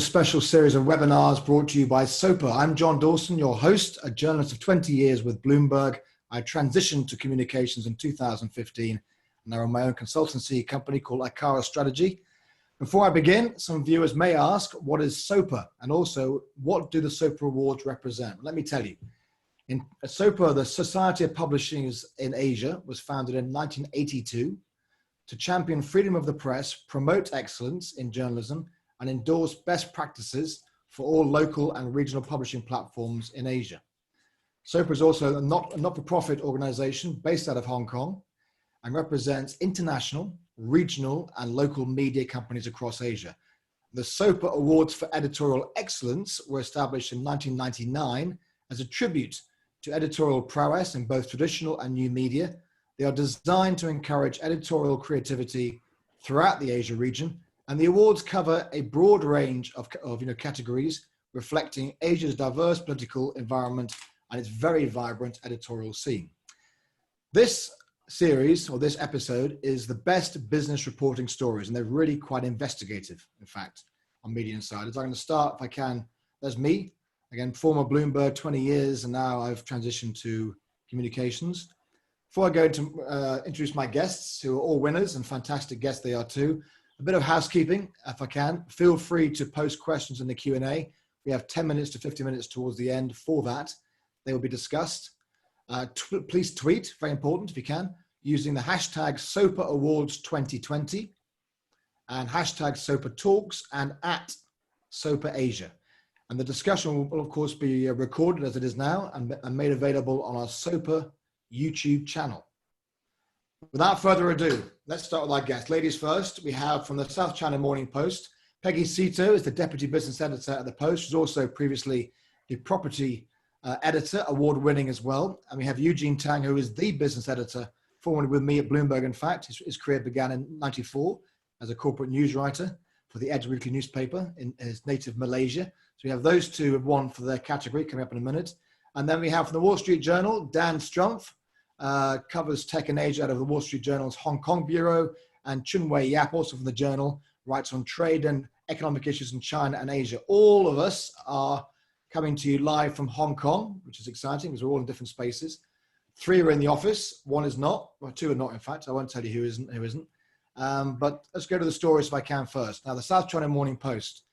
Special series of webinars brought to you by SOPA. I'm John Dawson, your host, a journalist of 20 years with Bloomberg. I transitioned to communications in 2015 and I run my own consultancy company called Ikara Strategy. Before I begin, some viewers may ask, what is SOPA? And also, what do the SOPA Awards represent? Let me tell you. In SOPA, the Society of Publishers in Asia, was founded in 1982 to champion freedom of the press, promote excellence in journalism, and endorse best practices for all local and regional publishing platforms in Asia. SOPA is also a not-for-profit organization based out of Hong Kong and represents international, regional, and local media companies across Asia. The SOPA Awards for Editorial Excellence were established in 1999 as a tribute to editorial prowess in both traditional and new media. They are designed to encourage editorial creativity throughout the Asia region, and the awards cover a broad range of categories reflecting Asia's diverse political environment and its very vibrant editorial scene. This series, or this episode, is the best business reporting stories, and they're really quite investigative, in fact, on Media Insiders. I'm going to start, if I can, there's me, again, former Bloomberg, 20 years, and now I've transitioned to communications. Before I go to introduce my guests, who are all winners, and fantastic guests they are too, a bit of housekeeping, if I can. Feel free to post questions in the Q&A. We have 10 minutes to 50 minutes towards the end for that. They will be discussed. Please tweet, very important if you can, using the hashtag SOPA Awards 2020 and hashtag SOPA Talks and at SOPA Asia. And the discussion will of course be recorded as it is now and made available on our SOPA YouTube channel. Without further ado, let's start with our guests. Ladies first, we have from the South China Morning Post, Peggy Sito is the Deputy Business Editor at the Post. She's also previously the Property Editor, award-winning as well. And we have Eugene Tang, who is the Business Editor, formerly with me at Bloomberg, in fact. His career began in '94 as a corporate news writer for the Edge Weekly newspaper in his native Malaysia. So we have those two have won for their category, coming up in a minute. And then we have from the Wall Street Journal, Dan Strumpf, covers tech in Asia out of the Wall Street Journal's Hong Kong Bureau, and Chunwei Yap, also from the Journal, writes on trade and economic issues in China and Asia. All of us are coming to you live from Hong Kong, which is exciting because we're all in different spaces. 3 are in the office, 1 is not, well, 2 are not in fact. I won't tell you who isn't. But let's go to the stories if I can first. Now, the South China Morning Post,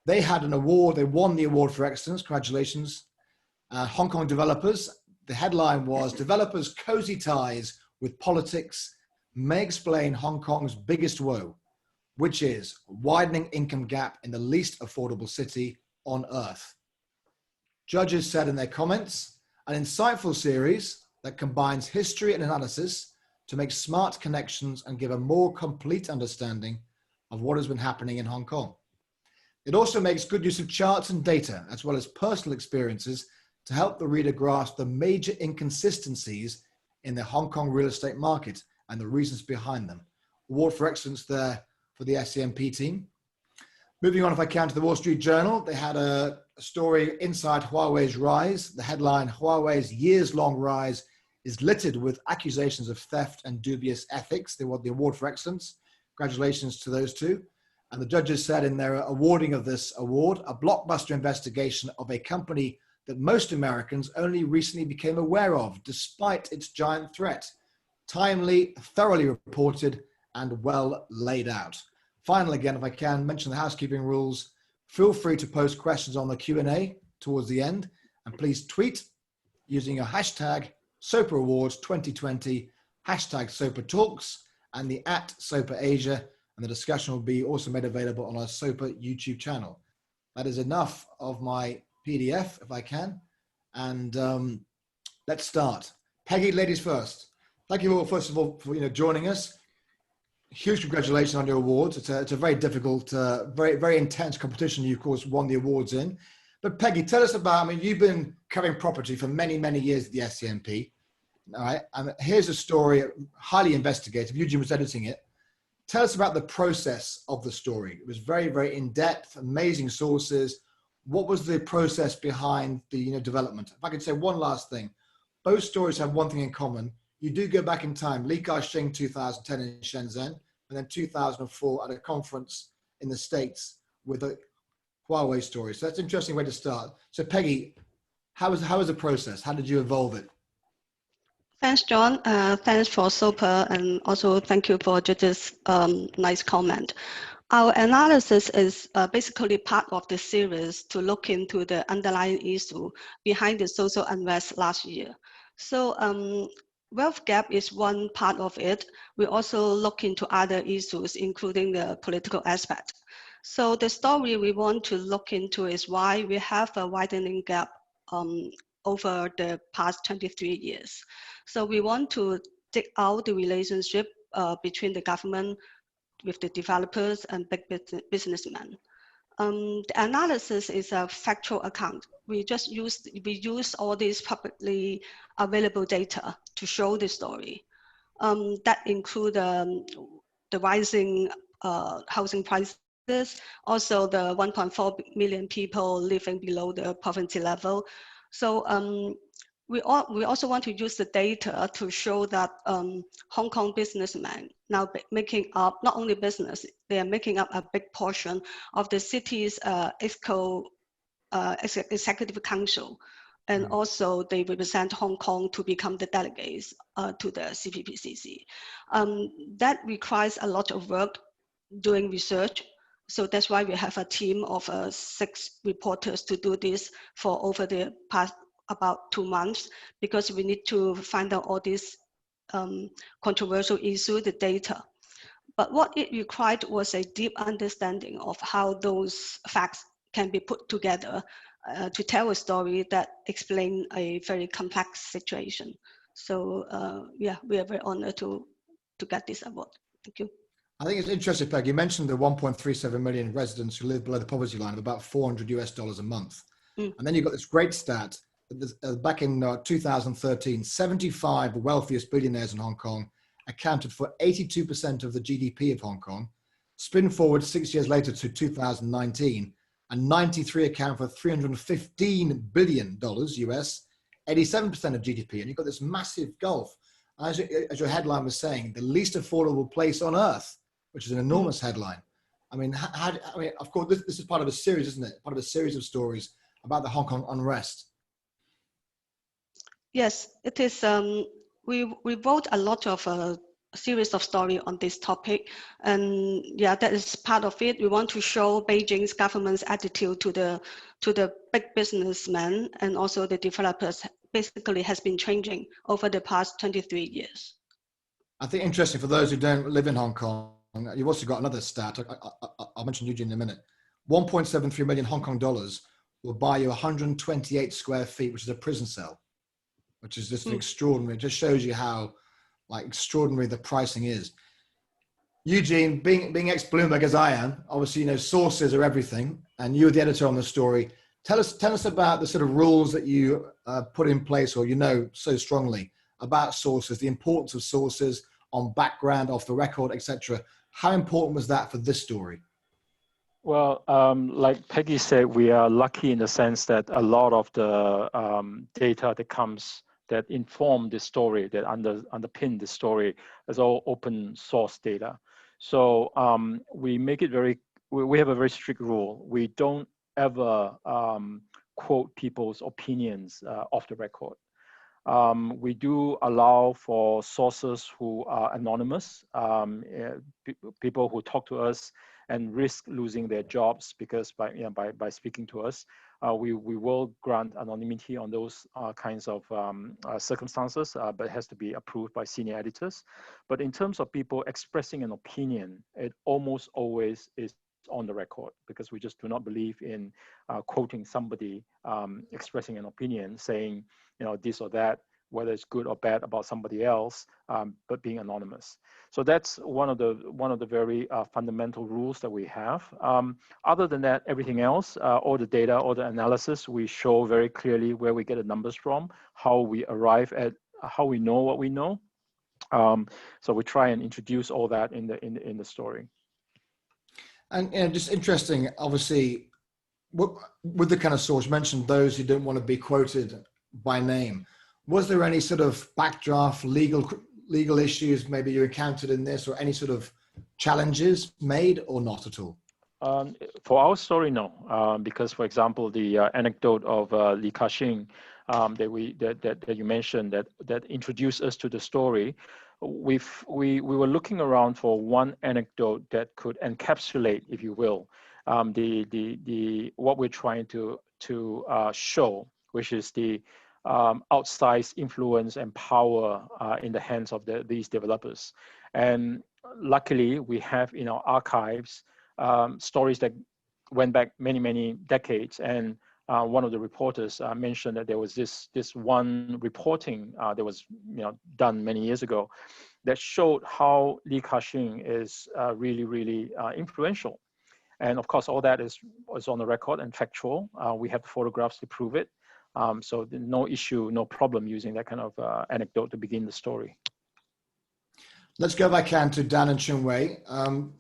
they had an award, they won the award for excellence, congratulations. Hong Kong developers, the headline was, developers' cozy ties with politics may explain Hong Kong's biggest woe, which is widening income gap in the least affordable city on earth. Judges said in their comments, an insightful series that combines history and analysis to make smart connections and give a more complete understanding of what has been happening in Hong Kong. It also makes good use of charts and data, as well as personal experiences, to help the reader grasp the major inconsistencies in the Hong Kong real estate market and the reasons behind them. Award for excellence there for the SCMP team. Moving on, if I can, to the Wall Street Journal, they had a story inside Huawei's rise. The headline, Huawei's years-long rise is littered with accusations of theft and dubious ethics. They won the award for excellence. Congratulations to those two. And the judges said in their awarding of this award, a blockbuster investigation of a company that most Americans only recently became aware of, despite its giant threat. Timely, thoroughly reported, and well laid out. Finally, again, if I can mention the housekeeping rules, feel free to post questions on the Q&A towards the end, and please tweet using a hashtag SOPA Awards 2020, hashtag SOPA Talks, and the at SOPA Asia, and the discussion will be also made available on our SOPA YouTube channel. That is enough of my PDF, if I can, and let's start. Peggy, ladies first. Thank you all, first of all, for joining us. Huge congratulations on your awards. It's a very difficult, very intense competition you, of course, won the awards in. But Peggy, tell us about, you've been covering property for many, many years at the SCMP. All right, and here's a story, highly investigative. Eugene was editing it. Tell us about the process of the story. It was very, very in-depth, amazing sources. What was the process behind the development? If I could say one last thing, both stories have one thing in common. You do go back in time. Li Ka-shing 2010 in Shenzhen, and then 2004 at a conference in the States with Huawei story. So that's an interesting way to start. So Peggy, how was the process? How did you evolve it? Thanks, John. Thanks for SOPA, and also thank you for Judge's nice comment. Our analysis is basically part of the series to look into the underlying issue behind the social unrest last year. So wealth gap is one part of it. We also look into other issues, including the political aspect. So the story we want to look into is why we have a widening gap over the past 23 years. So we want to dig out the relationship between the government with the developers and big businessmen. The analysis is a factual account. We use all these publicly available data to show the story. That include the rising housing prices, also the 1.4 million people living below the poverty level. So we also want to use the data to show that Hong Kong businessmen now making up, not only business, they are making up a big portion of the city's executive council. And also they represent Hong Kong to become the delegates to the CPPCC. That requires a lot of work doing research. So that's why we have a team of 6 reporters to do this for over the past about 2 months, because we need to find out all these controversial issues, the data. But what it required was a deep understanding of how those facts can be put together to tell a story that explains a very complex situation. So yeah, we are very honored to get this award. Thank you. I think it's interesting, Peg. You mentioned the 1.37 million residents who live below the poverty line of about $400 a month. And then you've got this great stat that back in 2013, 75 wealthiest billionaires in Hong Kong accounted for 82% of the GDP of Hong Kong. Spin forward 6 years later to 2019, and 93 account for $315 billion US, 87% of GDP. And you've got this massive gulf. As your headline was saying, the least affordable place on earth, which is an enormous headline. I mean, of course, this is part of a series, isn't it? Part of a series of stories about the Hong Kong unrest. Yes, it is. We wrote a lot of a series of stories on this topic, and yeah, that is part of it. We want to show Beijing's government's attitude to the big businessmen and also the developers basically has been changing over the past 23 years. I think interesting for those who don't live in Hong Kong, you've also got another stat. I'll mention Eugene in a minute. 1.73 million Hong Kong dollars will buy you 128 square feet, which is a prison cell, which is just extraordinary. It just shows you how extraordinary the pricing is. Eugene, being ex-Bloomberg as I am, obviously, sources are everything, and you were the editor on the story. Tell us about the sort of rules that you put in place, or so strongly about sources, the importance of sources on background, off the record, etc. How important was that for this story? Well, like Peggy said, we are lucky in the sense that a lot of the data that inform the story, that underpin the story, is all open source data. So we make it we have a very strict rule. We don't ever quote people's opinions off the record. We do allow for sources who are anonymous, people who talk to us and risk losing their jobs because by speaking to us, we will grant anonymity on those kinds of circumstances, but it has to be approved by senior editors. But in terms of people expressing an opinion, it almost always is on the record, because we just do not believe in quoting somebody expressing an opinion, saying this or that, whether it's good or bad about somebody else, but being anonymous. So that's one of the very fundamental rules that we have. Other than that, everything else, all the data, all the analysis, we show very clearly where we get the numbers from, how we arrive at, how we know what we know. So we try and introduce all that in the story. And just interesting, obviously, with the kind of source, you mentioned those who don't want to be quoted by name. Was there any sort of backdraft legal issues maybe you encountered in this, or any sort of challenges made, or not at all? For our story, no, because for example, the anecdote of Li Ka-shing that you mentioned that introduced us to the story, we were looking around for one anecdote that could encapsulate, if you will, what we're trying to show, which is the outsized influence and power in the hands of these developers. And luckily, we have in our archives stories that went back many decades, and one of the reporters mentioned that there was this one reporting that was done many years ago that showed how Li Ka-shing is really influential. And of course, all that is on the record and factual. We have the photographs to prove it. So no issue, no problem using that kind of anecdote to begin the story. Let's go back to Dan and Chun-Wei.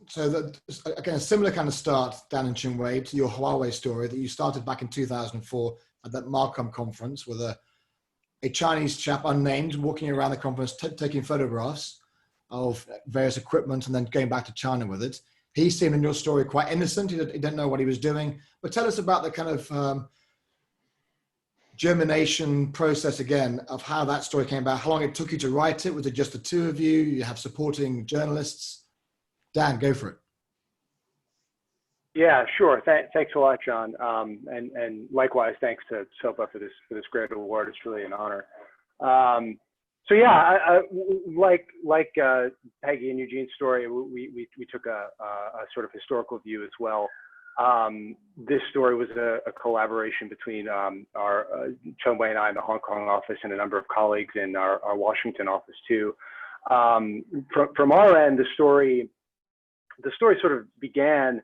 So that, again, a similar kind of start, Dan and Chun-Wei, to your Huawei story that you started back in 2004 at that Marcom conference with a Chinese chap, unnamed, walking around the conference, taking photographs of various equipment and then going back to China with it. He seemed in your story quite innocent. He didn't know what he was doing. But tell us about the kind of germination process again of how that story came about, how long it took you to write it. Was it just the two of you? You have supporting journalists? Dan, go for it. Yeah, sure. Thanks a lot, John. And likewise, thanks to SOPA for this great award. It's really an honor. So yeah, like Peggy and Eugene's story, we took a sort of historical view as well. This story was a collaboration between our Chun-Wei and I in the Hong Kong office and a number of colleagues in our Washington office too. From our end, the story sort of began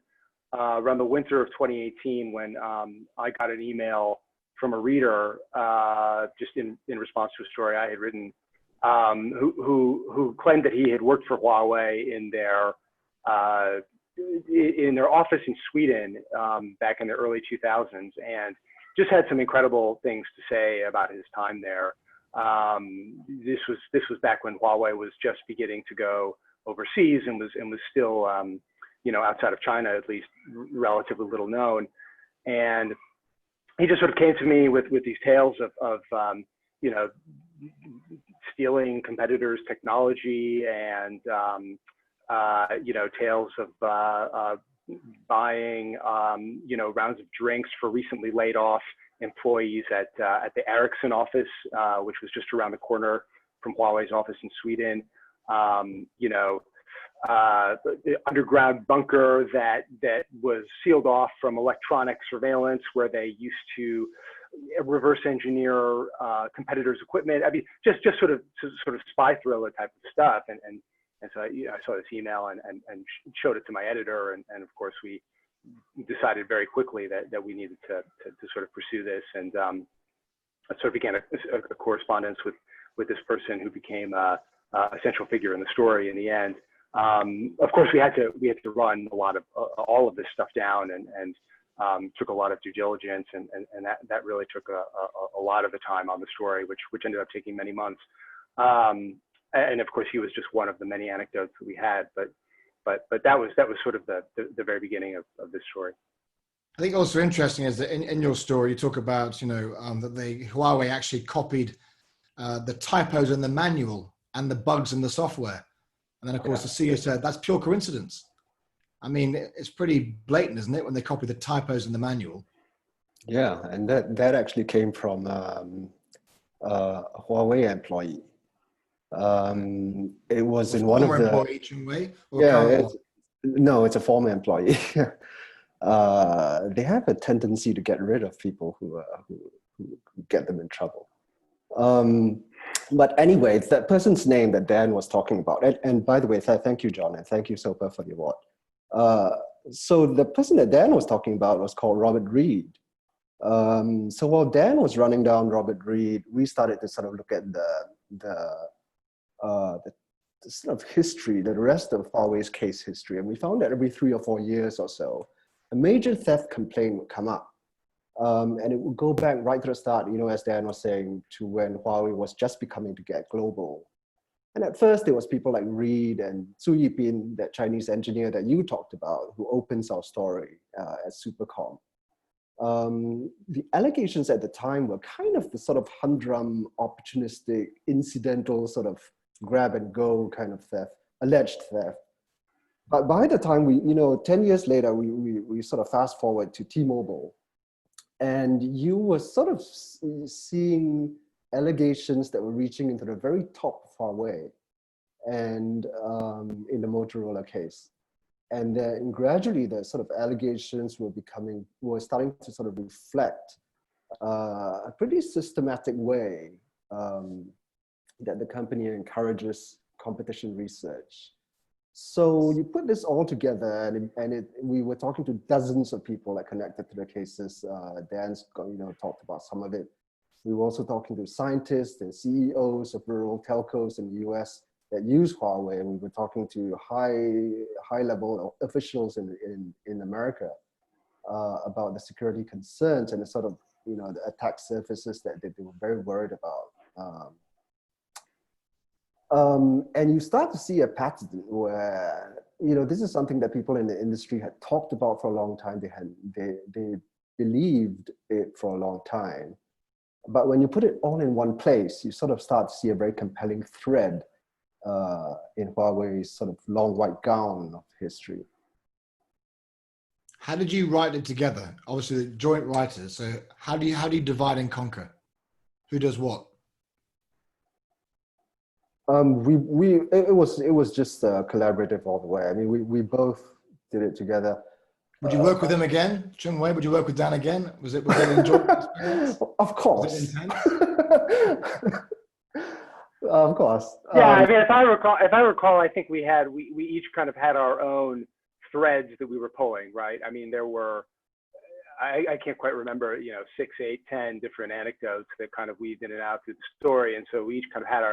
around the winter of 2018 when I got an email from a reader just in response to a story I had written, who claimed that he had worked for Huawei in their office in Sweden back in the early 2000s, and just had some incredible things to say about his time there. This was back when Huawei was just beginning to go overseas and was still outside of China, at least relatively little known. And he just sort of came to me with these tales of stealing competitors' technology and tales of buying rounds of drinks for recently laid off employees at the Ericsson office, which was just around the corner from Huawei's office in Sweden. The underground bunker that was sealed off from electronic surveillance, where they used to reverse engineer competitors' equipment. I mean, just sort of spy thriller type of stuff. And so I saw this email and showed it to my editor, and of course we decided very quickly that we needed to sort of pursue this, and I sort of began a correspondence with this person who became a central figure in the story in the end. Of course, we had to run all of this stuff down, and took a lot of due diligence, and that really took a lot of the time on the story, which ended up taking many months. And of course, he was just one of the many anecdotes that we had, but that was sort of the very beginning of this story. I think also interesting is that in your story, you talk about, that Huawei actually copied the typos in the manual and the bugs in the software. And then, of course, the CEO said, that's pure coincidence. I mean, it's pretty blatant, isn't it, when they copy the typos in the manual? Yeah, and that actually came from a Huawei employee. It was in one of the... Former employee, Chun-Wei? Yeah, no, it's a former employee. They have a tendency to get rid of people who get them in trouble. But anyway, that person's name that Dan was talking about, and by the way, thank you, John, and thank you, SOPA, for the award. So the person that Dan was talking about was called Robert Reed. So while Dan was running down Robert Reed, we started to sort of look at the sort of history, the rest of Huawei's case history, and we found that every 3 or 4 years or so, a major theft complaint would come up. And it would go back right to the start, as Dan was saying, to when Huawei was just becoming to get global. And at first, there was people like Reed and Su Yipin, that Chinese engineer that you talked about, who opens our story at Supercom. The allegations at the time were kind of the sort of humdrum, opportunistic, incidental sort of grab and go kind of theft, alleged theft. But by the time 10 years later, we sort of fast forward to T-Mobile, and you were sort of seeing allegations that were reaching into the very top of Huawei and in the Motorola case. And then gradually the sort of allegations were starting to sort of reflect a pretty systematic way that the company encourages competition research. So you put this all together, and we were talking to dozens of people that connected to the cases. Dan's talked about some of it. We were also talking to scientists and CEOs of rural telcos in the US that use Huawei, and we were talking to high level officials in America about the security concerns and the sort of the attack surfaces that they were very worried about. And you start to see a pattern where this is something that people in the industry had talked about for a long time. They believed it for a long time, but when you put it all in one place, you sort of start to see a very compelling thread in Huawei's sort of long white gown of history. How did you write it together? Obviously, the joint writers. So how do you divide and conquer? Who does what? It was just collaborative all the way. I mean, we both did it together. Would you work with him again, Chung Wei? Would you work with Dan again? Was it an enjoyable experience? Of course. Was it intense? Of course. Yeah, I mean, if I recall, I think we each kind of had our own threads that we were pulling, right? I mean, there were, I can't quite remember, 6, 8, 10 different anecdotes that kind of weaved in and out through the story, and so we each kind of had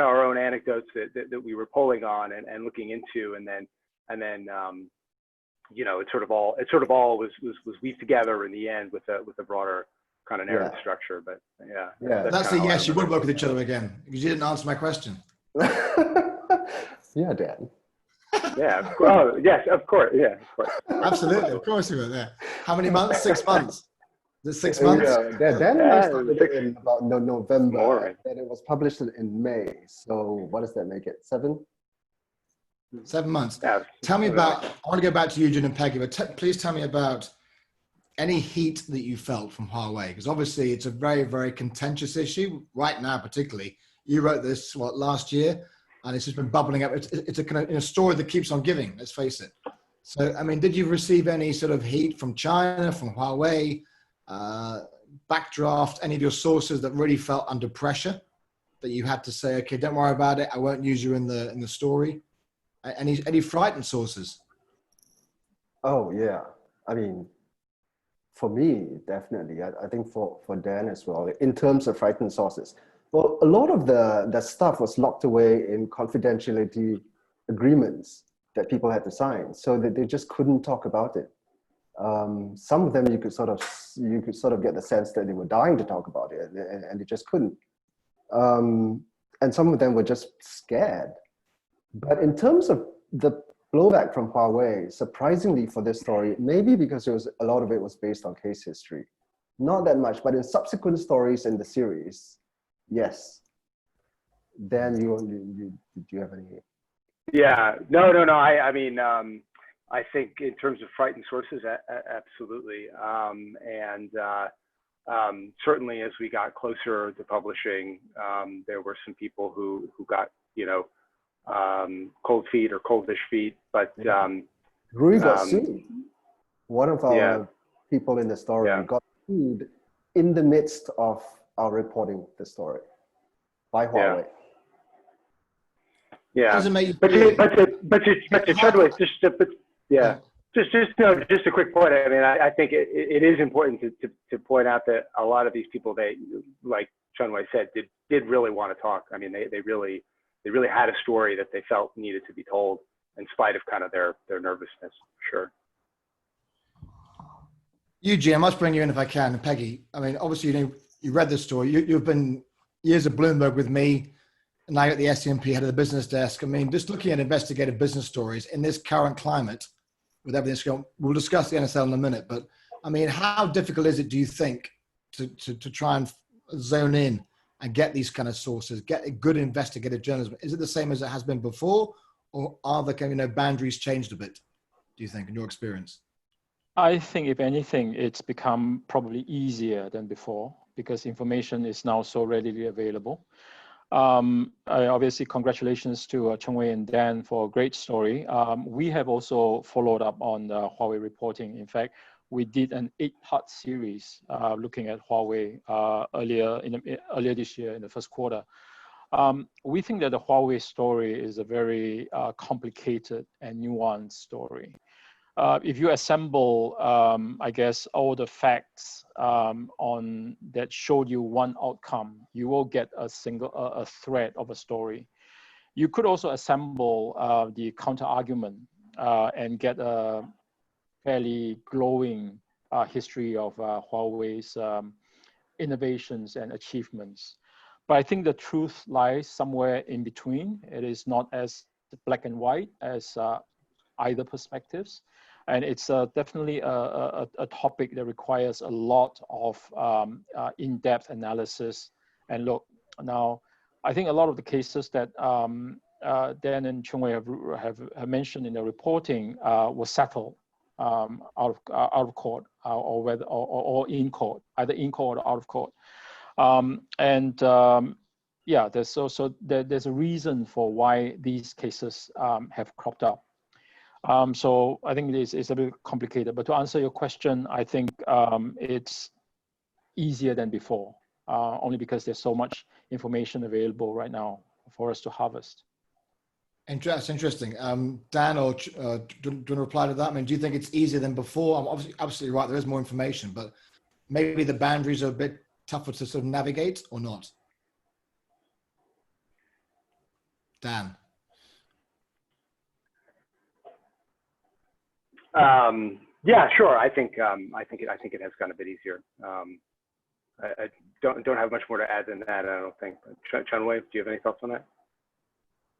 our own anecdotes that we were pulling on and looking into, and then it sort of all was weaved together in the end with a broader kind of narrative structure. But yeah, that's a yes. You would work with each other again because you didn't answer my question. Yeah, Dan. Yeah. Oh, yes, of course. Yeah, of course. Absolutely, of course you were there. How many months? 6 months. Is it 6 months? Yeah, Dan and I started it in about November, and it was published in May. So what does that make it? 7? 7 months. Yeah. Tell me about, I want to go back to Eugene and Peggy, but please tell me about any heat that you felt from Huawei, because obviously it's a very, very contentious issue right now, particularly. You wrote this, last year, and it's just been bubbling up. It's a kind of a story that keeps on giving, let's face it. So, I mean, did you receive any sort of heat from China, from Huawei, backdraft, any of your sources that really felt under pressure that you had to say, okay, don't worry about it, I won't use you in the story? Any frightened sources? Oh yeah, I mean, for me, definitely. I think for Dan as well, in terms of frightened sources. Well, a lot of the stuff was locked away in confidentiality agreements that people had to sign, so that they just couldn't talk about it. Some of them you could sort of get the sense that they were dying to talk about it, and they just couldn't. And some of them were just scared. But in terms of the blowback from Huawei, surprisingly for this story, maybe because a lot of it was based on case history, not that much, but in subsequent stories in the series, yes. Dan, do you have any? Yeah, no. I mean, I think in terms of frightened sources, absolutely. Certainly as we got closer to publishing, there were some people who got, cold feet or coldish feet, but Rui got sued. One of our people in the story got sued in the midst of our reporting the story by Huawei. Yeah, but just a quick point. I mean, I think it is important to point out that a lot of these people, they, like Chun Wei said, did really want to talk. I mean, they really had a story that they felt needed to be told, in spite of kind of their nervousness. Sure. Eugene, I must bring you in if I can. And Peggy, I mean, obviously, you read this story. You've been years at Bloomberg with me. now at the SCMP head of the business desk. I mean, just looking at investigative business stories in this current climate, with everything that's going, we'll discuss the NSL in a minute, but I mean, how difficult is it, do you think, to try and zone in and get these kind of sources, get a good investigative journalism? Is it the same as it has been before, or are the boundaries changed a bit, do you think, in your experience? I think, if anything, it's become probably easier than before because information is now so readily available. Obviously, congratulations to Cheng-Wei and Dan for a great story. We have also followed up on Huawei Reporting. In fact, we did an 8-part series looking at Huawei earlier this year in the first quarter. We think that the Huawei story is a very complicated and nuanced story. If you assemble, I guess, all the facts on that showed you one outcome, you will get a thread of a story. You could also assemble the counter argument and get a fairly glowing history of Huawei's innovations and achievements. But I think the truth lies somewhere in between. It is not as black and white as either perspectives. And it's definitely a topic that requires a lot of in-depth analysis and look. Now, I think a lot of the cases that Dan and Cheng-Wei have mentioned in the reporting were settled out of court or in court, either in court or out of court. Yeah, there's a reason for why these cases have cropped up. So I think it's a bit complicated, but to answer your question, I think it's easier than before, only because there's so much information available right now for us to harvest. That's interesting. Dan, or do you want to reply to that? I mean, do you think it's easier than before? I'm obviously absolutely right. There is more information, but maybe the boundaries are a bit tougher to sort of navigate, or not? Dan. Yeah, sure. I think it has gotten a bit easier. I don't have much more to add than that. I don't think. Cheng-Wei, do you have any thoughts on that?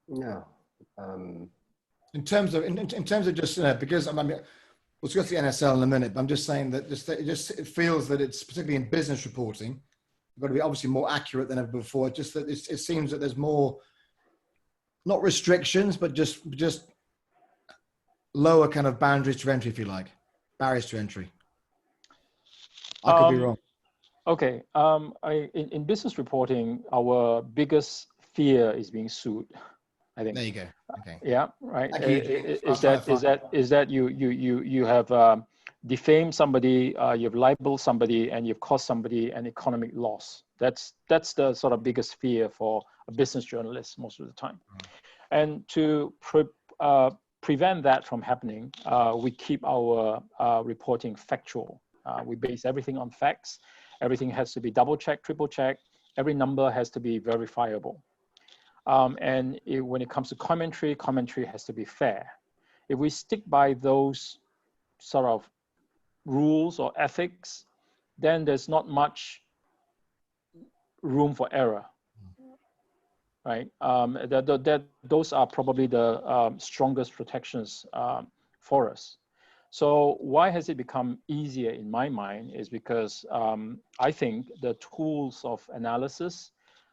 No. In terms of just because I mean, we'll discuss the NSL in a minute, but I'm just saying that it feels that it's particularly in business reporting, you've got to be obviously more accurate than ever before. Just that it seems that there's more, not restrictions, but just lower kind of boundaries to entry, if you like, barriers to entry. I could be wrong. Okay. In business reporting, our biggest fear is being sued, I think. There you go. Okay. Yeah. Right. Is that you have defamed somebody, you've libeled somebody, and you've caused somebody an economic loss. That's the sort of biggest fear for a business journalist most of the time. And to prevent that from happening, we keep our reporting factual. We base everything on facts. Everything has to be double-checked, triple-checked. Every number has to be verifiable. When it comes to commentary has to be fair. If we stick by those sort of rules or ethics, then there's not much room for error. Right? Those are probably the strongest protections for us. So why has it become easier in my mind is because I think the tools of analysis,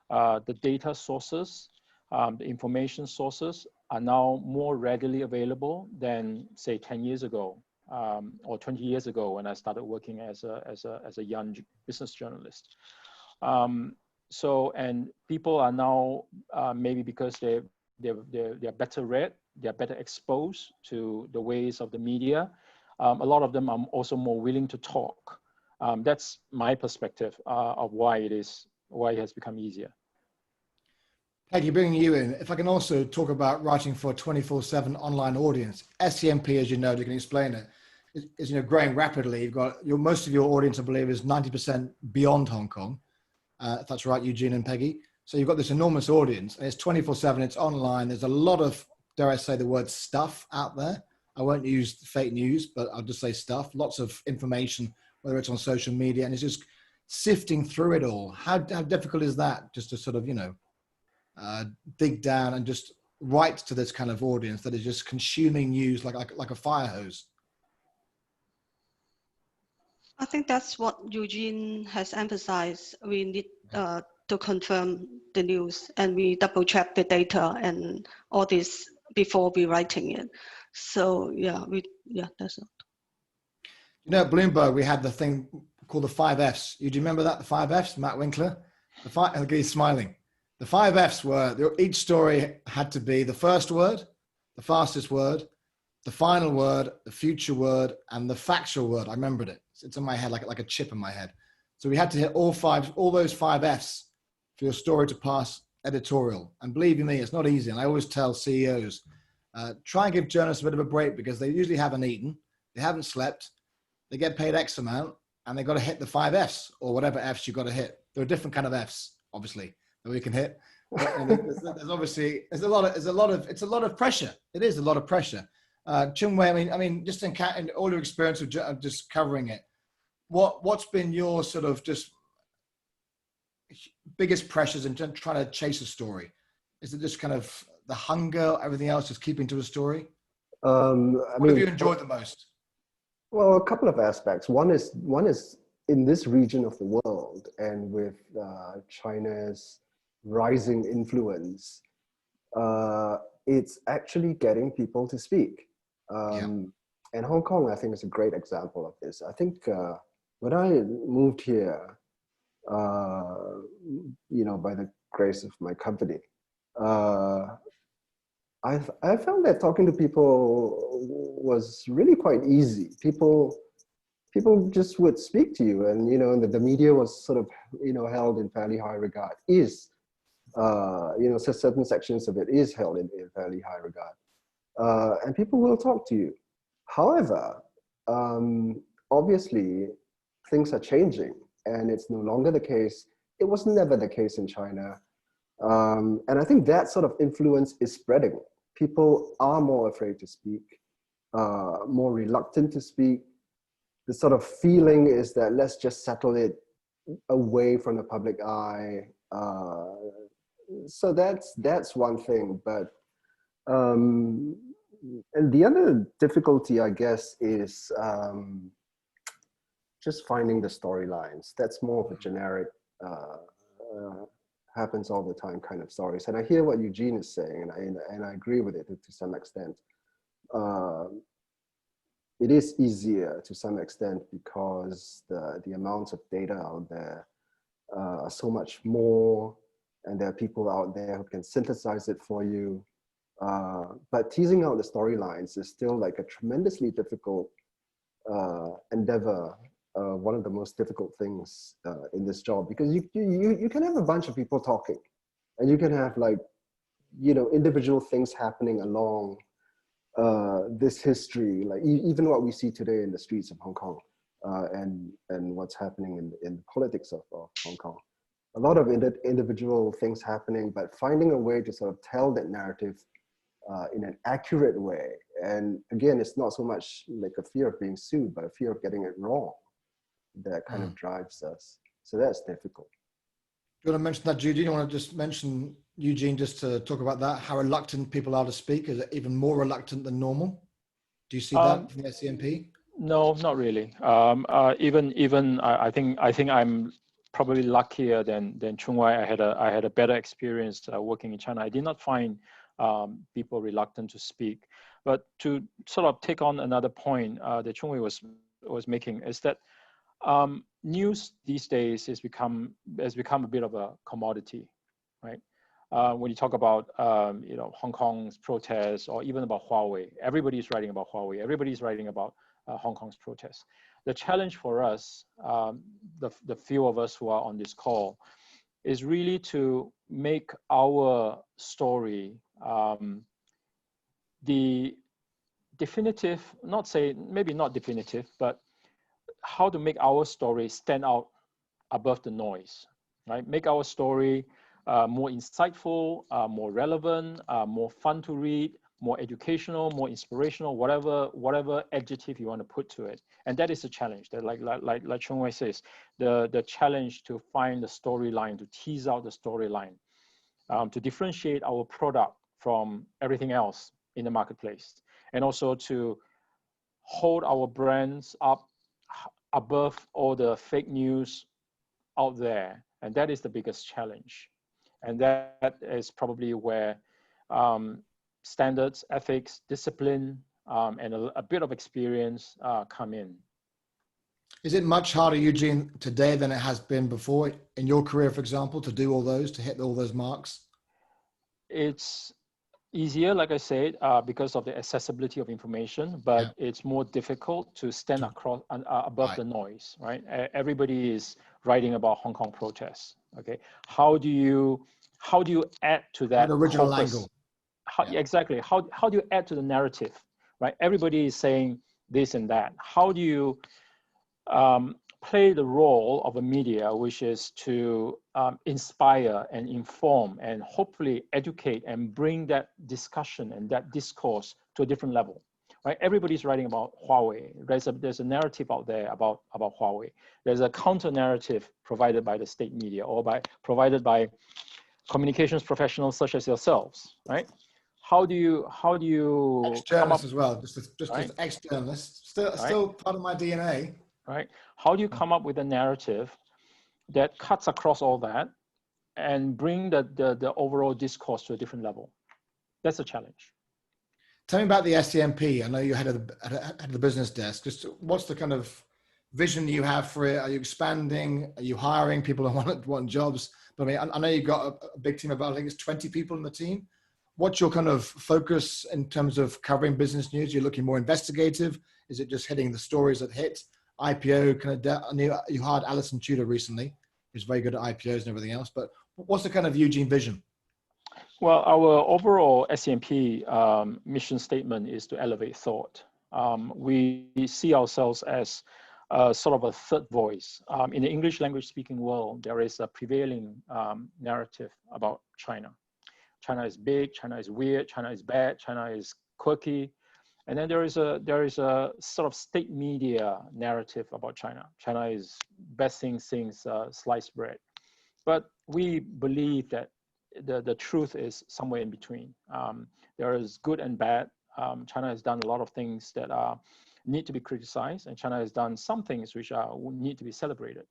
the data sources, the information sources are now more readily available than, say, 10 years ago or 20 years ago when I started working as a young business journalist. And people are now maybe because they're better read, they're better exposed to the ways of the media. A lot of them are also more willing to talk. That's my perspective of why it has become easier. Peggy, bringing you in, if I can also talk about writing for a 24/7 online audience. SCMP, as you know, you can explain it, is growing rapidly. You've got most of your audience, I believe, is 90% beyond Hong Kong. If that's right, Eugene and Peggy. So you've got this enormous audience, and it's 24/7, it's online. There's a lot of, dare I say the word, stuff out there. I won't use fake news, but I'll just say stuff. Lots of information, whether it's on social media, and it's just sifting through it all. How difficult is that, just to sort of, dig down and just write to this kind of audience that is just consuming news like a fire hose? I think that's what Eugene has emphasized. We need to confirm the news, and we double check the data and all this before we writing it. So yeah, that's it. You know, at Bloomberg, we had the thing called the 5 Fs. Do you remember that? The 5 Fs, Matt Winkler? He's smiling. The 5 Fs were, each story had to be the first word, the fastest word, the final word, the future word, and the factual word. I remembered it. It's in my head, like a chip in my head. So we had to hit all those 5 Fs for your story to pass editorial. And believe me, it's not easy. And I always tell CEOs, try and give journalists a bit of a break, because they usually haven't eaten, they haven't slept, they get paid X amount, and they've got to hit the 5 Fs or whatever Fs you've got to hit. There are different kind of Fs, obviously, that we can hit. There's obviously, it's a lot of pressure. It is a lot of pressure. Chungwei, I mean, just in all your experience of just covering it, what's been your sort of just biggest pressures in trying to chase a story? Is it just kind of the hunger, everything else, just keeping to a story? What have you enjoyed the most? Well, a couple of aspects. One is in this region of the world, and with China's rising influence, it's actually getting people to speak. And Hong Kong, I think, is a great example of this. I think when I moved here, by the grace of my company, I found that talking to people was really quite easy. People just would speak to you, and the media was sort of held in fairly high regard. Certain sections of it is held in fairly high regard, and people will talk to you. However, obviously, things are changing, and it's no longer the case. It was never the case in China. And I think that sort of influence is spreading. People are more afraid to speak, more reluctant to speak. The sort of feeling is that let's just settle it away from the public eye. So that's one thing. But and the other difficulty, I guess, is just finding the storylines. That's more of a generic, happens all the time kind of stories. And I hear what Eugene is saying, and I agree with it to some extent. It is easier to some extent because the amounts of data out there are so much more, and there are people out there who can synthesize it for you. But teasing out the storylines is still like a tremendously difficult endeavor. One of the most difficult things in this job, because you can have a bunch of people talking, and you can have individual things happening along this history, like even what we see today in the streets of Hong Kong, and what's happening in the politics of Hong Kong. A lot of individual things happening, but finding a way to sort of tell that narrative in an accurate way. And again, it's not so much like a fear of being sued, but a fear of getting it wrong that kind of drives us. So that's difficult. Do you want to mention that, Judy? Do you want to just mention, Eugene, just to talk about that, how reluctant people are to speak? Is it even more reluctant than normal? Do you see that from the SCMP? No, not really. I think I'm probably luckier than Chungwei. I had a better experience working in China. I did not find people reluctant to speak. But to sort of take on another point that Chungwei was making, is that news these days has become a bit of a commodity, right? When you talk about Hong Kong's protests, or even about Huawei, everybody's writing about Huawei. Everybody's writing about Hong Kong's protests. The challenge for us, the few of us who are on this call, is really to make our story the definitive, maybe not definitive, but how to make our story stand out above the noise, right? Make our story more insightful, more relevant, more fun to read, more educational, more inspirational, whatever adjective you want to put to it. And that is a challenge. That like Chungwei says, the challenge to find the storyline, to tease out the storyline. to differentiate our product from everything else in the marketplace, and also to hold our brands up above all the fake news out there. And that is the biggest challenge. And that is probably where standards, ethics, discipline, and a bit of experience come in. Is it much harder, Eugene, today than it has been before in your career, for example, to do all those, to hit all those marks? It's easier, like I said, because of the accessibility of information, but it's more difficult to stand across above the noise, right? Everybody is writing about Hong Kong protests. Okay, how do you add to that An original corpus? angle? Exactly. How do you add to the narrative, right? Everybody is saying this and that. How do you play the role of a media, which is to inspire and inform and hopefully educate and bring that discussion and that discourse to a different level, right? Everybody's writing about Huawei. There's a narrative out there about Huawei. There's a counter narrative provided by the state media or provided by communications professionals such as yourselves, right? How do you come up as well, just right? as ex-journalists, still Right? part of my DNA. Right? How do you come up with a narrative that cuts across all that and bring the overall discourse to a different level? That's a challenge. Tell me about the SCMP. I know you're head of the business desk. Just what's the kind of vision you have for it? Are you expanding? Are you hiring people who want jobs? But I mean, I know you've got a big team of about, I think it's 20 people in the team. What's your kind of focus in terms of covering business news? You're looking more investigative? Is it just hitting the stories that hit? IPO, you hired Alison Tudor recently, who's very good at IPOs and everything else. But what's the kind of Eugene vision? Well, our overall SCMP mission statement is to elevate thought. We see ourselves as sort of a third voice. In the English language speaking world, there is a prevailing narrative about China. China is big, China is weird, China is bad, China is quirky. And then there is a sort of state media narrative about China. China is best thing since sliced bread. But we believe that the truth is somewhere in between. There is good and bad. China has done a lot of things that need to be criticized, and China has done some things which need to be celebrated.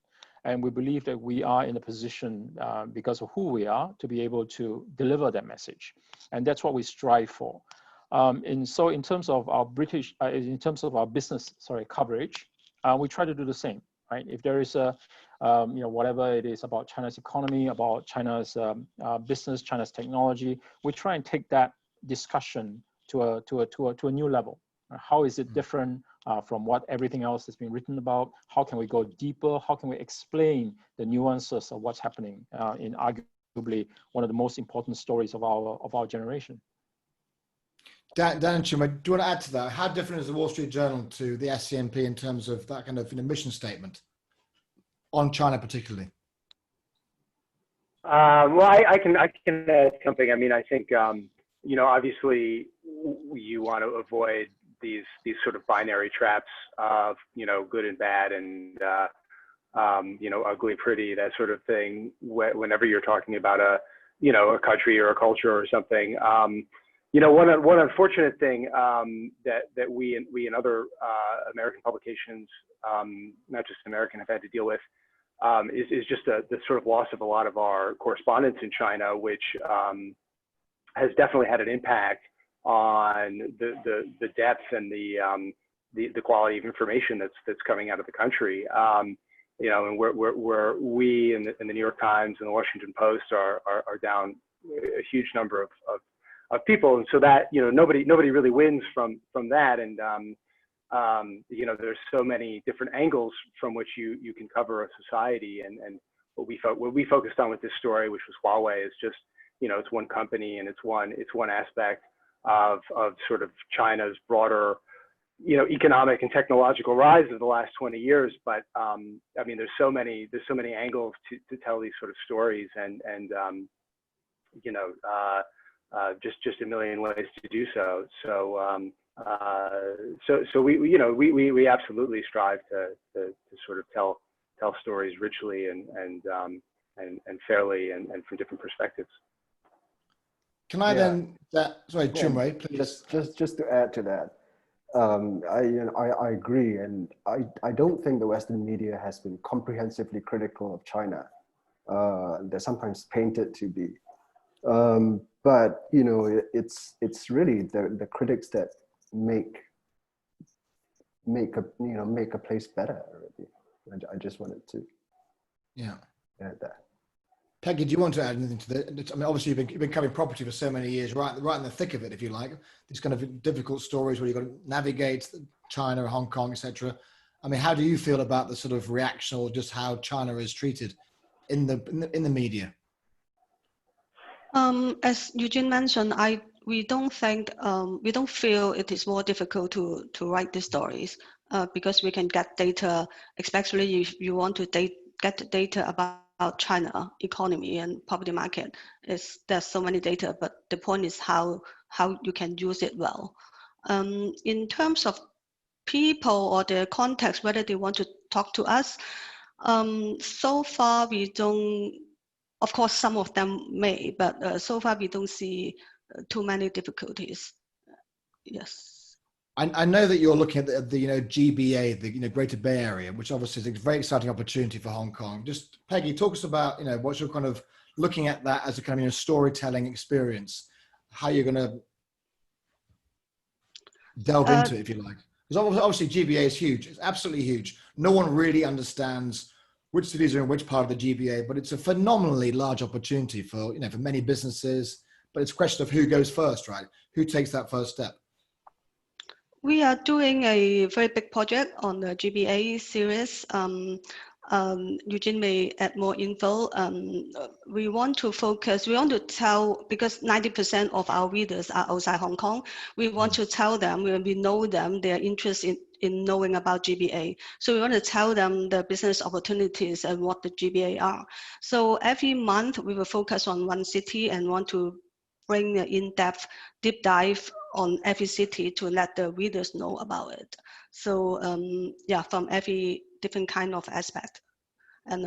And we believe that we are in a position, because of who we are, to be able to deliver that message. And that's what we strive for. And so in terms of our business coverage, we try to do the same, right? If there is whatever it is about China's economy, about China's business, China's technology, we try and take that discussion to a new level. How is it different from what everything else has been written about? How can we go deeper? How can we explain the nuances of what's happening in arguably one of the most important stories of our generation? Dan and Chima, do you want to add to that? How different is the Wall Street Journal to the SCMP in terms of that kind of mission statement on China particularly? Well, I can add something. I mean, I think obviously you want to avoid these sort of binary traps of good and bad and ugly, pretty, that sort of thing. Whenever you're talking about a country or a culture or something. One unfortunate thing that we and other American publications, not just American, have had to deal with is just the sort of loss of a lot of our correspondents in China, which has definitely had an impact on the depth and the quality of information that's coming out of the country. And where we in the New York Times and the Washington Post are down a huge number of people, and so that nobody really wins from that. And there's so many different angles from which you can cover a society. And what we focused on with this story, which was Huawei, is just it's one company and it's one aspect of sort of China's broader economic and technological rise of the last 20 years. But I mean, there's so many angles to tell these sort of stories, and just a million ways to do so. So we absolutely strive to sort of tell stories richly and fairly and from different perspectives. Can I then, sorry, Yeah, Chunwei, please. just to add to that, I agree, and I don't think the Western media has been comprehensively critical of China. They're sometimes painted to be, but you know, it's really the critics that make a place better. Already, I just wanted to add that. Peggy, do you want to add anything to that? I mean, obviously you've been covering property for so many years, right in the thick of it, if you like. These kind of difficult stories where you've got to navigate China, Hong Kong, etc. I mean, how do you feel about the sort of reaction or just how China is treated in the media? As Eugene mentioned, we don't feel it is more difficult to write these stories because we can get data, especially if you want to get data about China economy and property market. There's so many data, but the point is how you can use it well. In terms of people or their context, whether they want to talk to us, so far we don't. Of course, some of them may, but so far we don't see too many difficulties. Yes. I know that you're looking at the GBA, the Greater Bay Area, which obviously is a very exciting opportunity for Hong Kong. Just Peggy, talk us about what you're kind of looking at that as a kind of storytelling experience, how you're going to delve into it, if you like. Because obviously GBA is huge. It's absolutely huge. No one really understands which cities are in which part of the GBA, but it's a phenomenally large opportunity for many businesses. But it's a question of who goes first, right? Who takes that first step? We are doing a very big project on the GBA series. Eugene may add more info. We want to tell, because 90% of our readers are outside Hong Kong, we want to tell them, when we know them, they're interested in knowing about GBA. So we want to tell them the business opportunities and what the GBA are. So every month we will focus on one city and want to bring an in-depth deep dive on every city to let the readers know about it. So from every different kind of aspect. And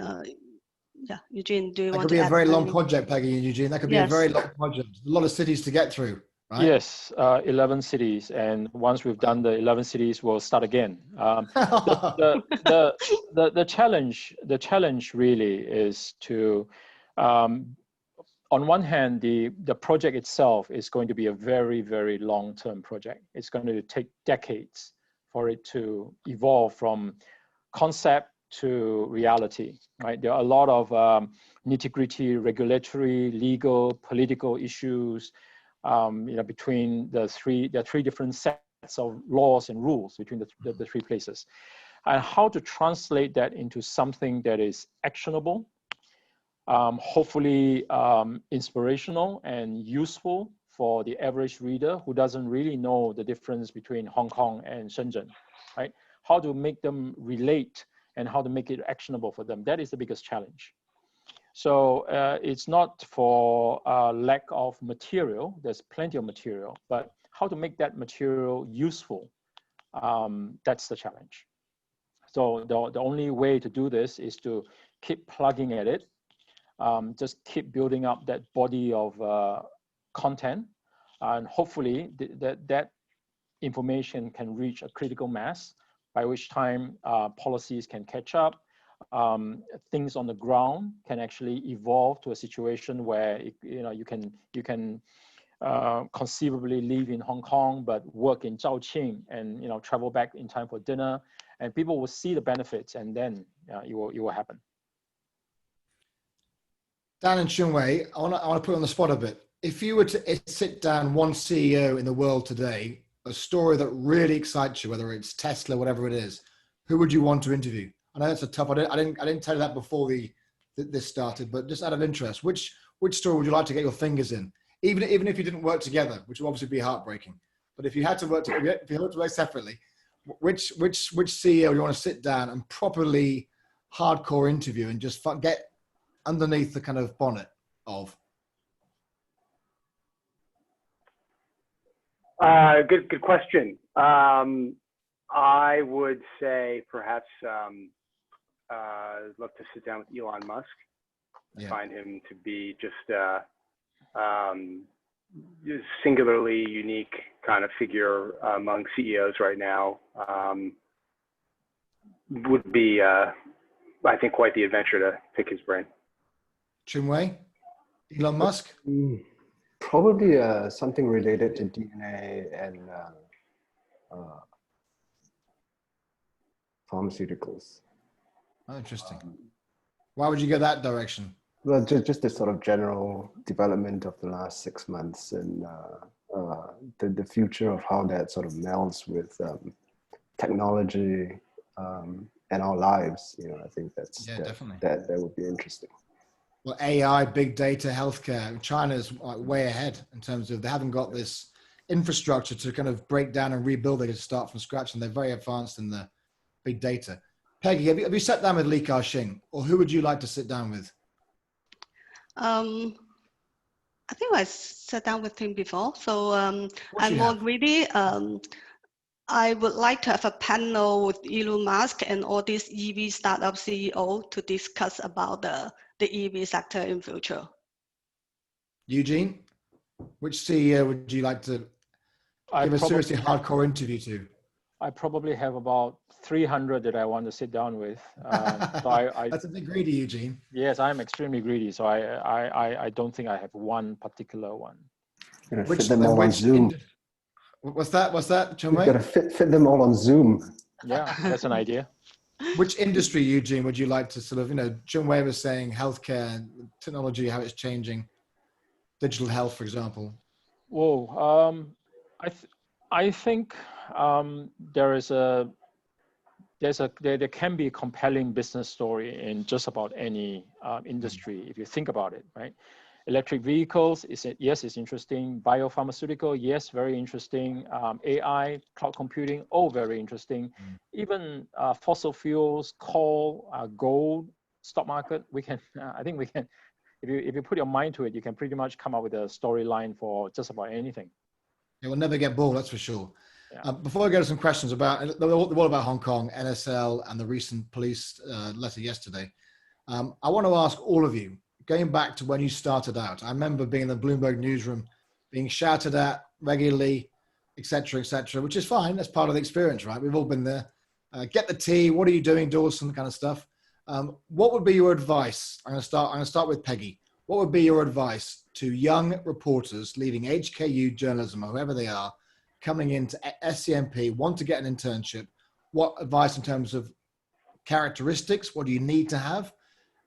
Eugene, do you want to add? That could be a very long project, Peggy and Eugene. That could be a very long project. A lot of cities to get through, right? Yes, 11 cities. And once we've done the 11 cities, we'll start again. The challenge really is to, on one hand, the project itself is going to be a very, very long-term project. It's going to take decades for it to evolve from concept to reality, right? There are a lot of nitty-gritty regulatory, legal, political issues, between there are three different sets of laws and rules between the three places. And how to translate that into something that is actionable, hopefully inspirational and useful for the average reader who doesn't really know the difference between Hong Kong and Shenzhen, right? How to make them relate and how to make it actionable for them. That is the biggest challenge. So it's not for lack of material. There's plenty of material, but how to make that material useful, that's the challenge. So the only way to do this is to keep plugging at it, just keep building up that body of content, and hopefully that information can reach a critical mass, by which time policies can catch up, things on the ground can actually evolve to a situation where you can conceivably live in Hong Kong but work in Zhaoqing and travel back in time for dinner, and people will see the benefits, and then it will happen. Dan and Chunwei, I want to put you on the spot a bit. If you were to sit down one CEO in the world today, a story that really excites you, whether it's Tesla, whatever it is, who would you want to interview? I know that's a tough. I didn't tell you that before this started, but just out of interest, which story would you like to get your fingers in? Even if you didn't work together, which would obviously be heartbreaking. But if you had to work together, if you had to work separately, which CEO do you want to sit down and properly hardcore interview and just get underneath the kind of bonnet of? Good question. I would say perhaps love to sit down with Elon Musk. I find him to be just singularly unique kind of figure among CEOs right now. Would be, I think, quite the adventure to pick his brain. Chinwei, Elon Musk? Probably something related to DNA and pharmaceuticals. Oh, interesting. Why would you go that direction? Well, just the sort of general development of the last 6 months and the future of how that sort of melds with technology and our lives. I think definitely. That would be interesting. Well, AI, big data, healthcare. China's way ahead in terms of they haven't got this infrastructure to kind of break down and rebuild it to start from scratch, and they're very advanced in the big data. Peggy, have you sat down with Li Ka-shing, or who would you like to sit down with? I think I sat down with him before, so I'm more greedy. I would like to have a panel with Elon Musk and all these EV startup CEO to discuss about the EV sector in future. Eugene, which CEO would you like to give a seriously hardcore interview to? I probably have about 300 that I want to sit down with. That's a bit greedy, Eugene. Yes, I'm extremely greedy. So I don't think I have one particular one. Fit them all on Zoom. What's that, Chinwei? You've got to fit them all on Zoom. Yeah, that's an idea. Which industry, Eugene, would you like to sort of, Chinwei was saying healthcare, technology, how it's changing, digital health, for example. Whoa, I think there can be a compelling business story in just about any industry if you think about it, right? Electric vehicles, yes, it's interesting. Biopharmaceutical, yes, very interesting. AI, cloud computing, very interesting. Even fossil fuels, coal, gold, stock market, I think we can, if you put your mind to it, you can pretty much come up with a storyline for just about anything. It will never get bored, that's for sure. Yeah. Before I go to some questions about what about Hong Kong, NSL, and the recent police letter yesterday, I want to ask all of you, going back to when you started out, I remember being in the Bloomberg newsroom, being shouted at regularly, et cetera, which is fine. That's part of the experience, right? We've all been there. Get the tea. What are you doing, Dawson? Kind of stuff. What would be your advice? I'm going to start with Peggy. What would be your advice to young reporters leaving HKU journalism, or whoever they are, coming into SCMP, want to get an internship? What advice in terms of characteristics? What do you need to have?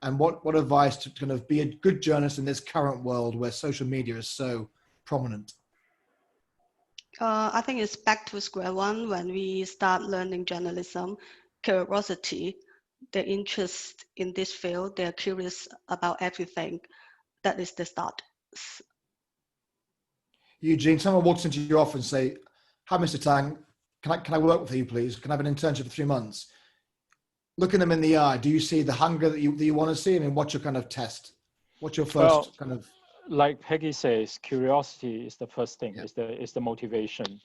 And what advice to kind of be a good journalist in this current world where social media is so prominent? I think it's back to square one when we start learning journalism. Curiosity, the interest in this field, they're curious about everything. That is the start. Eugene, someone walks into your office and say, "Hi, Mr. Tang, can I work with you, please? Can I have an internship for 3 months?" Looking them in the eye, do you see the hunger that you want to see? I mean, what's your kind of test? What's your first kind of? Like Peggy says, curiosity is the first thing. Yeah. Is the motivation.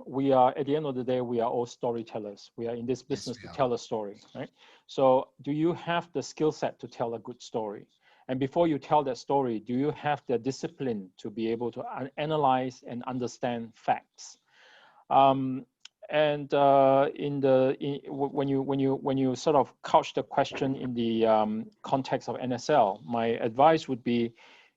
We are, at the end of the day, we are all storytellers. We are in this business to tell a story, right? So do you have the skill set to tell a good story? And before you tell that story, do you have the discipline to be able to analyze and understand facts? And when you sort of couch the question in the context of NSL, my advice would be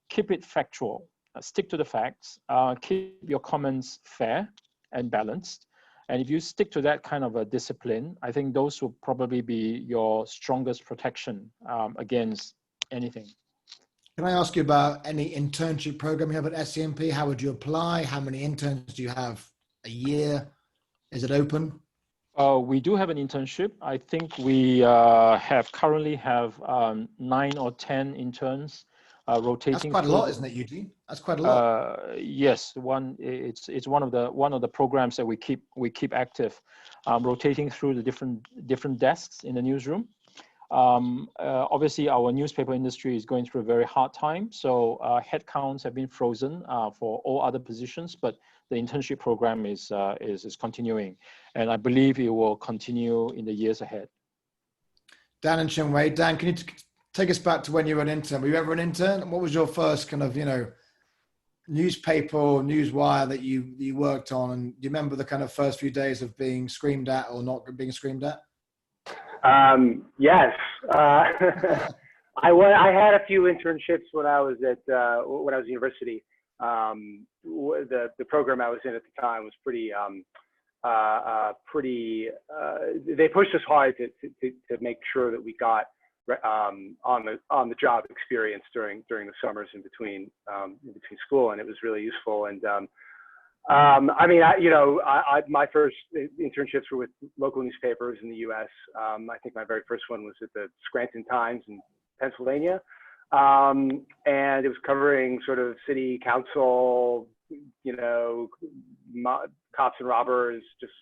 keep it factual, stick to the facts, keep your comments fair and balanced. And if you stick to that kind of a discipline, I think those will probably be your strongest protection against anything. Can I ask you about any internship program you have at SCMP? How would you apply? How many interns do you have a year? Is it open? We do have an internship. I think we currently have 9 or 10 interns rotating. That's quite a lot, isn't it, Eugene? That's quite a lot. Yes, it's one of the programs that we keep active, rotating through the different desks in the newsroom. Obviously, our newspaper industry is going through a very hard time, so headcounts have been frozen for all other positions, but the internship program is continuing, and I believe it will continue in the years ahead. Dan and Chinwei. Dan, can you take us back to when you were an intern? Were you ever an intern? What was your first kind of, newspaper or newswire that you worked on? And do you remember the kind of first few days of being screamed at or not being screamed at? Yes. I had a few internships when I was at university. The program I was in at the time was pretty they pushed us hard to make sure that we got on the job experience during the summers in between school, and it was really useful. And I mean, my first internships were with local newspapers in the U.S. I think my very first one was at the Scranton Times in Pennsylvania, and it was covering sort of city council, cops and robbers, just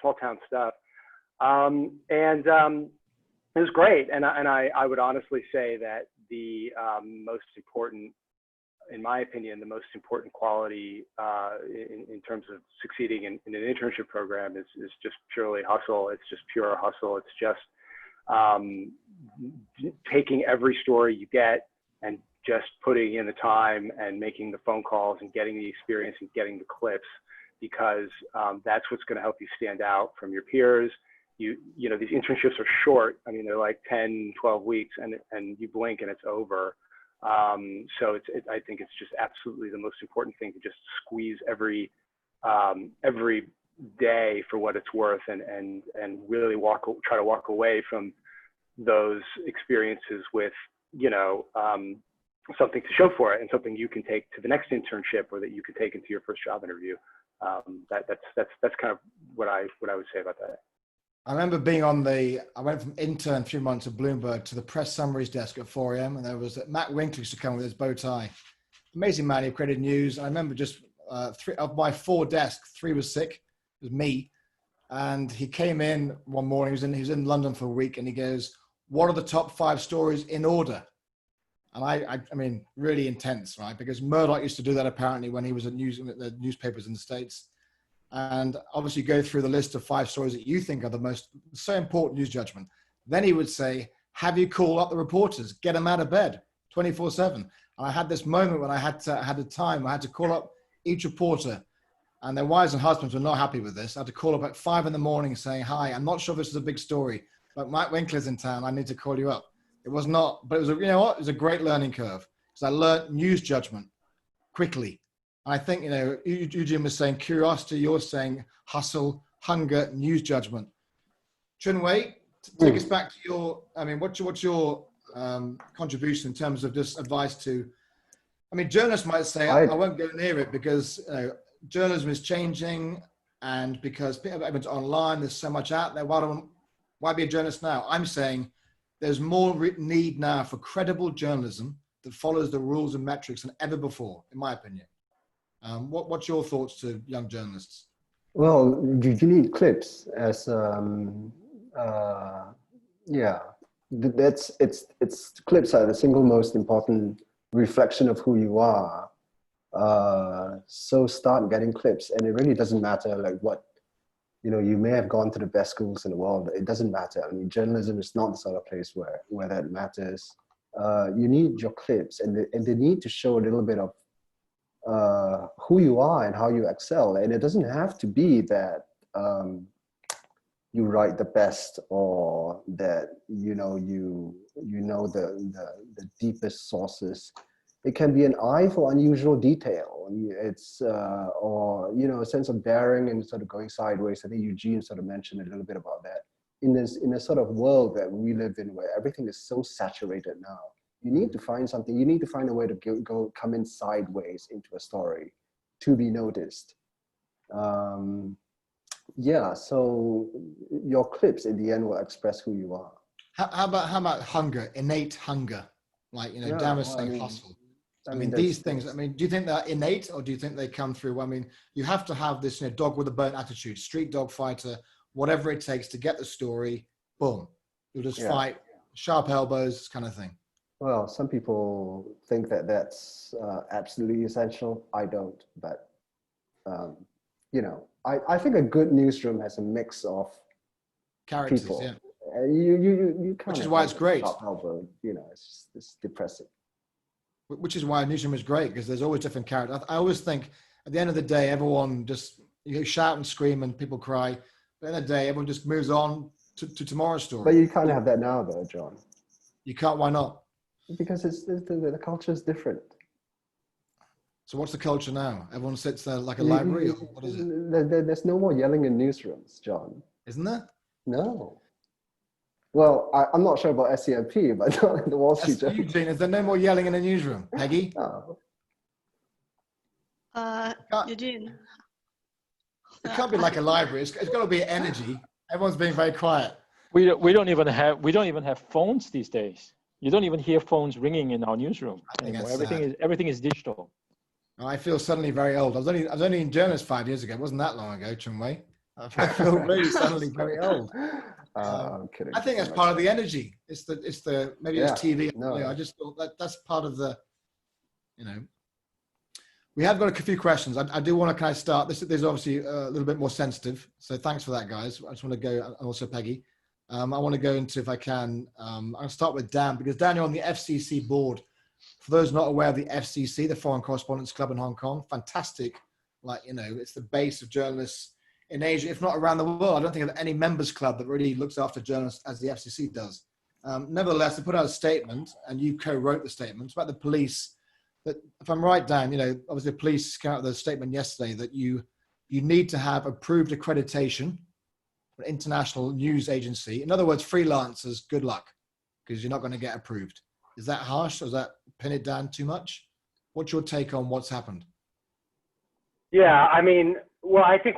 small town stuff, and it was great. And I would honestly say that the most important, in my opinion, the most important quality in terms of succeeding in an internship program is just purely hustle. It's just pure hustle. It's just taking every story you get and just putting in the time and making the phone calls and getting the experience and getting the clips, because that's what's going to help you stand out from your peers. These internships are short. I mean, they're like 10, 12 weeks, and you blink and it's over. So I think it's just absolutely the most important thing to just squeeze every day for what it's worth, and really try to walk away from those experiences with something to show for it, and something you can take to the next internship, or that you can take into your first job interview. That's kind of what I would say about that. I remember being I went from intern 3 months at Bloomberg to the press summaries desk at 4 a.m. and there was Matt Winkler used to come with his bow tie. Amazing man, he created news. I remember just 3 of my 4 desks, 3 was sick. It was me. And he came in one morning, he was in London for a week, and he goes, "What are the top 5 stories in order?" And I mean, really intense, right? Because Murdoch used to do that apparently when he was at the newspapers in the States. And obviously go through the list of 5 stories that you think are the most so important news judgment. Then he would say, "Have you called up the reporters? Get them out of bed 24/7." And I had this moment when I had to call up each reporter, and their wives and husbands were not happy with this. I had to call up at 5 in the morning saying, "Hi, I'm not sure this is a big story, but Mike Winkler's in town. I need to call you up." It was not, but it was it was a great learning curve, because I learned news judgment quickly. I think, Eugene was saying curiosity, you're saying hustle, hunger, news judgment. Chunwei, take us back to what's your contribution in terms of just advice to, journalists might say, I won't go near it because journalism is changing, and because everyone's online, there's so much out there. Why be a journalist now? I'm saying there's more need now for credible journalism that follows the rules and metrics than ever before, in my opinion. What's your thoughts to young journalists? Well, you need clips as clips are the single most important reflection of who you are. So start getting clips, and it really doesn't matter like what, you may have gone to the best schools in the world. It doesn't matter. Journalism is not the sort of place where that matters. You need your clips, and they need to show a little bit of who you are and how you excel. And it doesn't have to be that you write the best, or that the deepest sources. It can be an eye for unusual detail. It's or a sense of daring and sort of going sideways. I think Eugene sort of mentioned a little bit about that. In a sort of world that we live in, where everything is so saturated now, you need to find something. You need to find a way to come in sideways into a story to be noticed. So your clips in the end will express who you are. How about hunger, innate hunger? Like, Dan was saying hustle. These things, do you think they're innate, or do you think they come through? You have to have this dog with a bone attitude, street dog fighter, whatever it takes to get the story, boom. You'll just fight, sharp elbows, kind of thing. Well, some people think that that's absolutely essential. I don't, but I think a good newsroom has a mix of characters, people. Yeah. You kind Which is why it's great. It's depressing. which is why a newsroom is great, because there's always different characters. I always think at the end of the day, everyone just, you shout and scream and people cry. At the end of the day, everyone just moves on to tomorrow's story. But you can't have that now, though, John. You can't. Why not? Because the culture is different. So what's the culture now? Everyone sits there like a library, or what is it? There's no more yelling in newsrooms, John. Isn't there? No. Well, I'm not sure about SCMP, but not in the Wall Street Journal. Eugene, is there no more yelling in a newsroom? Peggy? Oh. Eugene. It can't be like a library. It's got to be energy. Everyone's being very quiet. We don't even have phones these days. You don't even hear phones ringing in our newsroom anymore. Everything is digital. I feel suddenly very old. I was only in journalism 5 years ago. It wasn't that long ago, Chung Wei. I feel really suddenly very old. I'm kidding. I think that's part of the energy. It's maybe it's TV. No. I just thought that's part of the, We have got a few questions. I do want to kind of start. This is obviously a little bit more sensitive. So thanks for that, guys. I just want to go, and also Peggy. I want to go into, if I can, I'll start with Dan, because Dan, you're on the FCC board. For those not aware of the FCC, the Foreign Correspondents Club in Hong Kong, fantastic. It's the base of journalists in Asia, if not around the world. I don't think of any members club that really looks after journalists as the FCC does. Nevertheless, they put out a statement, and you co-wrote the statement about the police. That, if I'm right, Dan, obviously the police came out with a statement yesterday that you need to have approved accreditation for an international news agency. In other words, freelancers, good luck, because you're not going to get approved. Is that harsh? Or does that pin it down too much? What's your take on what's happened? Yeah, I mean, well, I think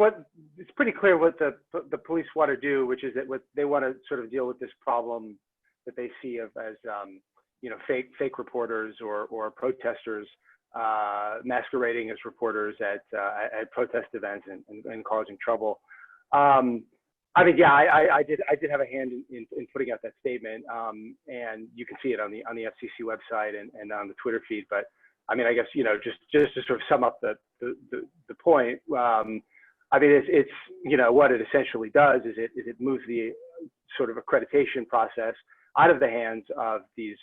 it's pretty clear what the police want to do, which is that they want to sort of deal with this problem that they see as fake reporters or protesters masquerading as reporters at protest events and causing trouble. I mean, yeah, I did have a hand in putting out that statement, and you can see it on the FCC website and on the Twitter feed. But I mean, I guess just to sort of sum up the point. I mean, it's what it essentially does is it moves the sort of accreditation process out of the hands of these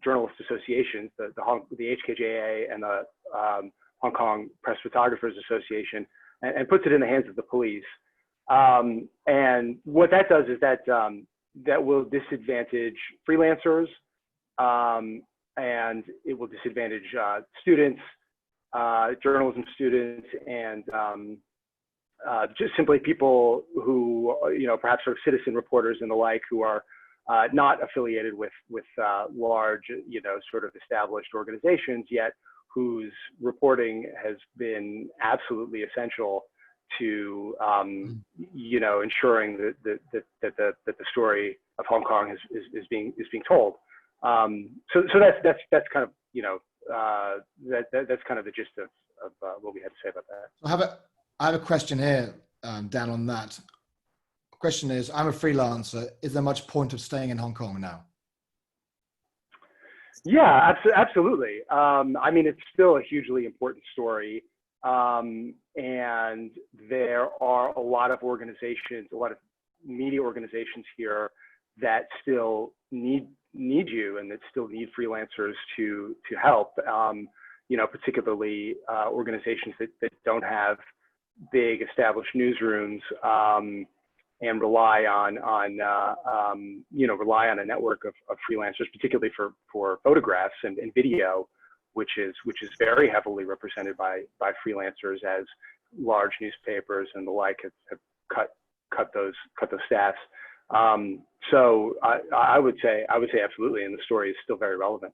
journalist associations, the HKJA and the Hong Kong Press Photographers Association, and puts it in the hands of the police. And what that does is that will disadvantage freelancers, and it will disadvantage students, journalism students, and just simply people who perhaps sort of citizen reporters and the like who are not affiliated with large sort of established organizations yet, whose reporting has been absolutely essential to ensuring that the story of Hong Kong is being told. So that's kind of that's kind of the gist of what we had to say about that. I have a question here, Dan, on that. The question is, I'm a freelancer. Is there much point of staying in Hong Kong now? Yeah, absolutely. I mean, it's still a hugely important story. And there are a lot of organizations, a lot of media organizations here that still need you and that still need freelancers to help, particularly organizations that don't have big established newsrooms and rely on a network of freelancers, particularly for photographs and video, which is very heavily represented by freelancers, as large newspapers and the like have cut those staffs. So I would say absolutely, and the story is still very relevant.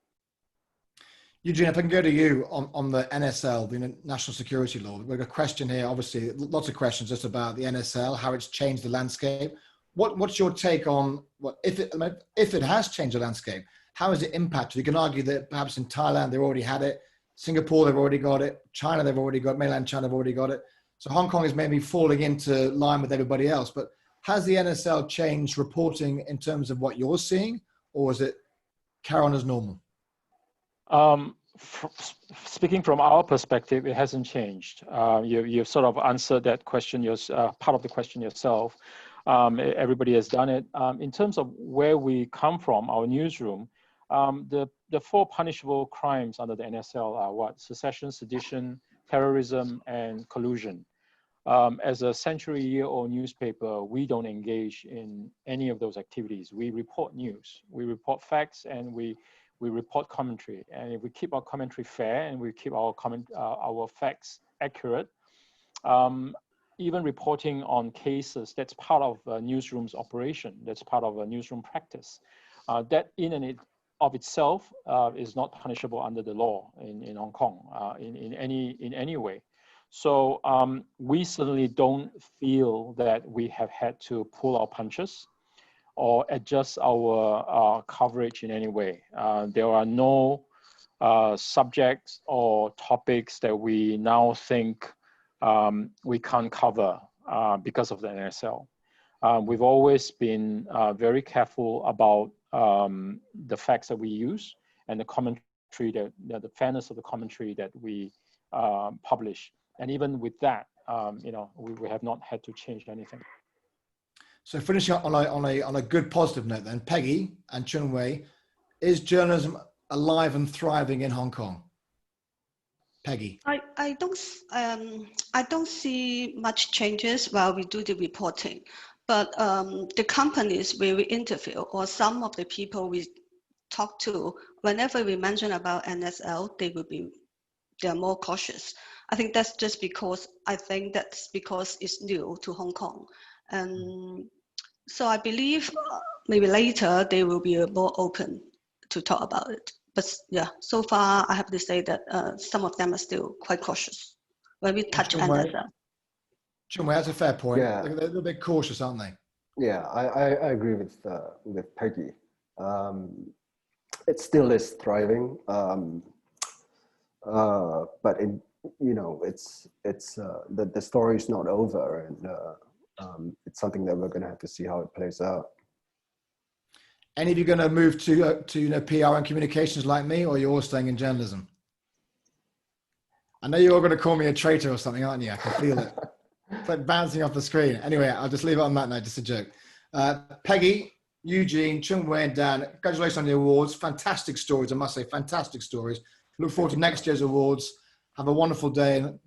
Eugene, if I can go to you on the NSL, the National Security Law. We've got a question here, obviously, lots of questions just about the NSL, how it's changed the landscape. What's your take on if it has changed the landscape? How has it impacted? You can argue that perhaps in Thailand, they already had it. Singapore, they've already got it. China, they've already got mainland China, they've already got it. So Hong Kong is maybe falling into line with everybody else. But has the NSL changed reporting in terms of what you're seeing, or is it carry on as normal? Speaking from our perspective, it hasn't changed. You've sort of answered that question, part of the question yourself. Everybody has done it. In terms of where we come from, our newsroom, The four punishable crimes under the NSL are what? Secession, sedition, terrorism, and collusion. As a century-year-old newspaper, we don't engage in any of those activities. We report news, we report facts, and we report commentary. And if we keep our commentary fair and we keep our facts accurate, even reporting on cases, that's part of a newsroom's operation. That's part of a newsroom practice. That in and of itself is not punishable under the law in Hong Kong in any way. So we certainly don't feel that we have had to pull our punches or adjust our coverage in any way. There are no subjects or topics that we now think we can't cover because of the NSL. We've always been very careful about the facts that we use and the commentary, the fairness of the commentary that we publish. And even with that, we have not had to change anything. So finishing up on a good positive note then, Peggy and Chun Wei, is journalism alive and thriving in Hong Kong? Peggy. I don't see much changes while we do the reporting, but the companies where we interview or some of the people we talk to, whenever we mention about NSL, they're more cautious. I think that's just because it's new to Hong Kong. And so I believe maybe later they will be more open to talk about it. But yeah, so far I have to say that some of them are still quite cautious when we touch NSL. Chun Wei, that's a fair point. Yeah. They're a little bit cautious, aren't they? Yeah, I agree with Peggy. It still is thriving, but the story is not over, and it's something that we're going to have to see how it plays out. Any of you going to move to PR and communications like me, or you're all staying in journalism? I know you're all going to call me a traitor or something, aren't you? I can feel it. It's like bouncing off the screen. Anyway, I'll just leave it on that note, just a joke. Peggy, Eugene, Chun Wei, and Dan, congratulations on the awards. Fantastic stories, I must say, fantastic stories. Look forward to next year's awards. Have a wonderful day, and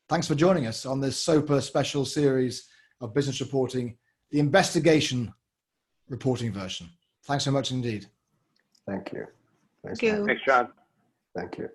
thanks for joining us on this SOPA special series of business reporting, the investigation reporting version. Thanks so much indeed. Thank you. Thank you. Thanks, John. Thank you.